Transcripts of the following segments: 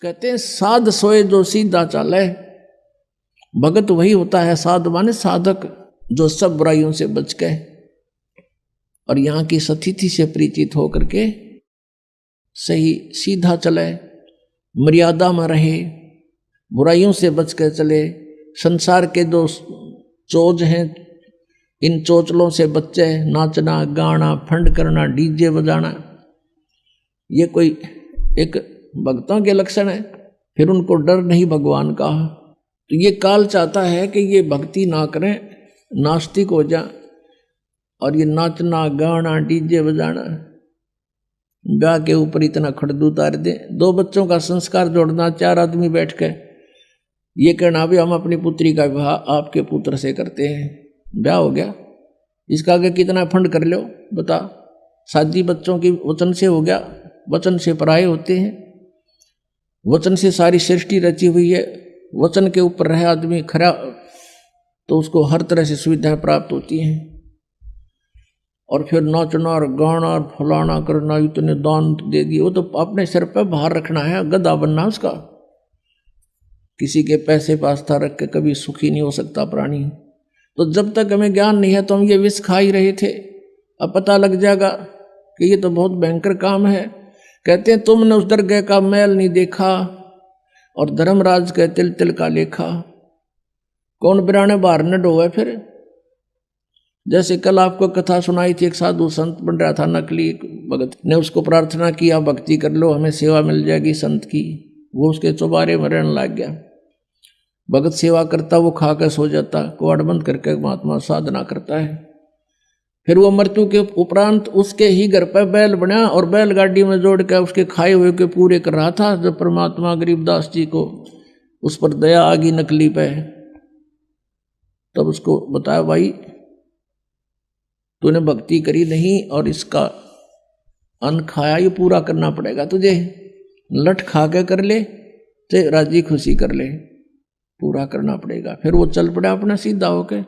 कहते हैं साध सोए जो सीधा चाले। भगत वही होता है साध माने साधक, जो सब बुराइयों से बच गए और यहाँ की सतिथि से परिचित होकर के सही सीधा चले, मर्यादा में रहे, बुराइयों से बच कर चले। संसार के जो चोज हैं इन चोचलों से बच्चे, नाचना गाना फंड करना डीजे बजाना, ये कोई एक भक्तों के लक्षण है। फिर उनको डर नहीं भगवान का। तो ये काल चाहता है कि ये भक्ति ना करें, नास्तिक हो जा, और ये नाचना गाना डीजे बजाना गा के ऊपर इतना खड़दू उतार दे। 2 बच्चों का संस्कार जोड़ना, 4 आदमी बैठ के ये कहना भी हम अपनी पुत्री का विवाह आपके पुत्र से करते हैं, ब्याह हो गया, इसका आगे कितना फंड कर लो बता। शादी बच्चों की वचन से हो गया, वचन से पराये होते हैं, वचन से सारी सृष्टि रची हुई है, वचन के ऊपर रहे आदमी खरा तो उसको हर तरह से सुविधाएं प्राप्त होती हैं। और फिर नाचना और गाना और फलाना करना, इतने दान दे दिए, वो तो अपने सिर पर भार रखना है, गधा बनना उसका। किसी के पैसे पास था रख के कभी सुखी नहीं हो सकता प्राणी। तो जब तक हमें ज्ञान नहीं है तो हम ये विष खा ही रहे थे। अब पता लग जाएगा कि ये तो बहुत भयंकर काम है। कहते हैं तुमने उस दरगाह का मैल नहीं देखा और धर्मराज के तिल तिल का लेखा। कौन बिराने बाहर न डोवे। फिर जैसे कल आपको कथा सुनाई थी, एक साधु संत बन रहा था नकली, भगत ने उसको प्रार्थना किया भक्ति कर लो हमें सेवा मिल जाएगी संत की, वो उसके चौबारे में रहने लग गया। भगत सेवा करता, वो खा कर सो जाता, कुआड़ बंद करके महात्मा साधना करता है। फिर वो मृत्यु के उपरांत उसके ही घर पर बैल बना और बैलगाड़ी में जोड़ कर उसके खाए हुए के पूरे कर रहा था। जब परमात्मा गरीबदास जी को उस पर दया आ गई नकली पे, तब उसको बताया भाई तूने भक्ति करी नहीं और इसका अन्न खाया, ये पूरा करना पड़ेगा तुझे। लठ खा के कर ले ते राजी खुशी कर ले, पूरा करना पड़ेगा। फिर वो चल पड़ा अपना सीधा होके।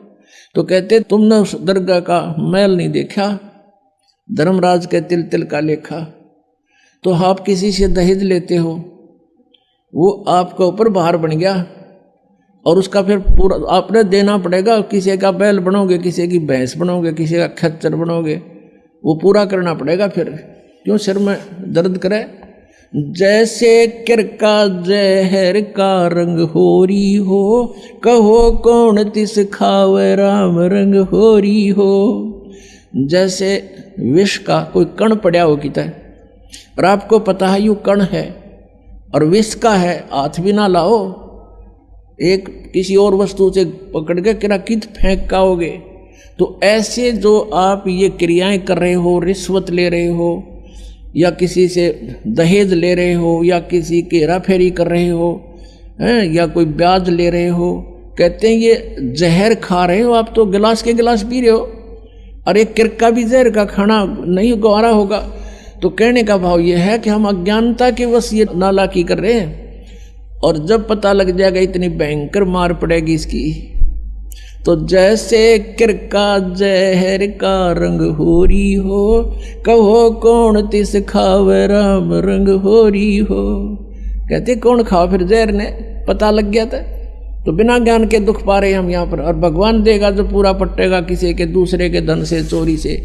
तो कहते तुमने उस दरगाह का मैल नहीं देखा, धर्मराज के तिल तिल का लेखा। तो आप किसी से दहेज लेते हो, वो आपके ऊपर भार बन गया और उसका फिर पूरा आपने देना पड़ेगा। किसी का बैल बनोगे, किसी की भैंस बनोगे, किसी का खच्चर बनोगे, वो पूरा करना पड़ेगा। फिर क्यों सिर में दर्द करे। जैसे किरका जहर का रंग होरी हो, कहो कौन तिस खावे राम रंग होरी हो। जैसे विष का कोई कण पड़ा हो किता और आपको पता है यू कण है और विष का है, हाथ भी ना लाओ, एक किसी और वस्तु से पकड़ के किरा कित फेंक काओगे। तो ऐसे जो आप ये क्रियाएं कर रहे हो, रिश्वत ले रहे हो या किसी से दहेज ले रहे हो या किसी की हेराफेरी कर रहे हो हैं या कोई ब्याज ले रहे हो, कहते हैं ये जहर खा रहे हो। आप तो गिलास के गिलास पी रहे हो और एक किरका भी जहर का खाना नहीं गवारा होगा। तो कहने का भाव ये है कि हम अज्ञानता के वश ये नालायकी कर रहे हैं और जब पता लग जाएगा इतनी भयंकर मार पड़ेगी इसकी। तो जैसे किरका जहर का रंग होरी हो, कहो कौन तिस खावे राम रंग होरी हो। कहते कौन खाओ फिर जहर ने, पता लग गया था। तो बिना ज्ञान के दुख पा रहे हम यहाँ पर, और भगवान देगा जो पूरा पट्टेगा किसी के दूसरे के धन से चोरी से।